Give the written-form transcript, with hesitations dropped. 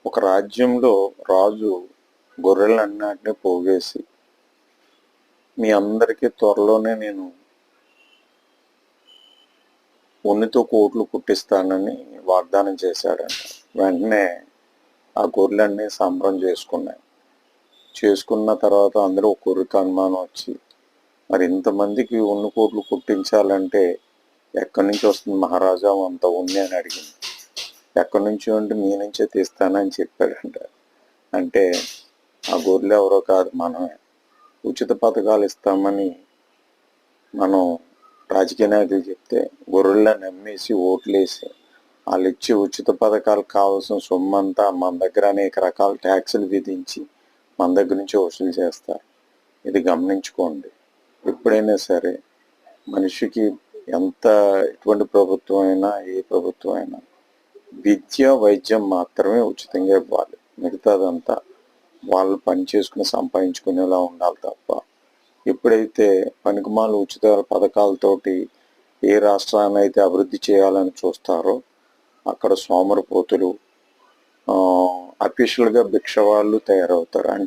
ఒక రాజ్యంలో రాజు గొర్రెలన్నిటిని పోగేసి, మీ అందరికీ త్వరలోనే నేను ఉన్నితో కోట్లు పుట్టిస్తానని వాగ్దానం చేశాడంట. వెంటనే ఆ గొర్రెలన్నీ సంబరం చేసుకున్నాయి. చేసుకున్న తర్వాత అందరూ ఒక గొర్రెకి అనుమానం వచ్చి, మరి ఇంతమందికి ఉన్ని కోట్లు పుట్టించాలంటే ఎక్కడి నుంచి వస్తుంది మహారాజా అంత ఉన్ని అని అడిగింది. ఎక్కడి నుంచి అంటే మీ నుంచే తీస్తానని చెప్పాడంట. అంటే ఆ గొర్రెలు ఎవరో కాదు, మనమే. ఉచిత పథకాలు ఇస్తామని మనం రాజకీయ నాయకులు చెప్తే గొర్రెలను నమ్మేసి ఓట్లేసి వాళ్ళు ఇచ్చే ఉచిత పథకాలకు కావాల్సిన సొమ్మంతా మన దగ్గర అనేక రకాల ట్యాక్సులు విధించి మన దగ్గర నుంచి వసూలు చేస్తారు. ఇది గమనించుకోండి. ఎప్పుడైనా సరే మనిషికి ఎటువంటి ప్రభుత్వం అయినా, ఏ ప్రభుత్వం అయినా విద్య వైద్యం మాత్రమే ఉచితంగా ఇవ్వాలి. మిగతాదంతా వాళ్ళు పని చేసుకుని సంపాదించుకునేలా ఉండాలి తప్ప, ఎప్పుడైతే పనికిమాల ఉచిత పథకాలతోటి ఏ రాష్ట్రాన్ని అయితే అభివృద్ధి చేయాలని చూస్తారో అక్కడ సోమరిపోతులు, అఫీషియల్గా భిక్ష వాళ్ళు తయారవుతారు.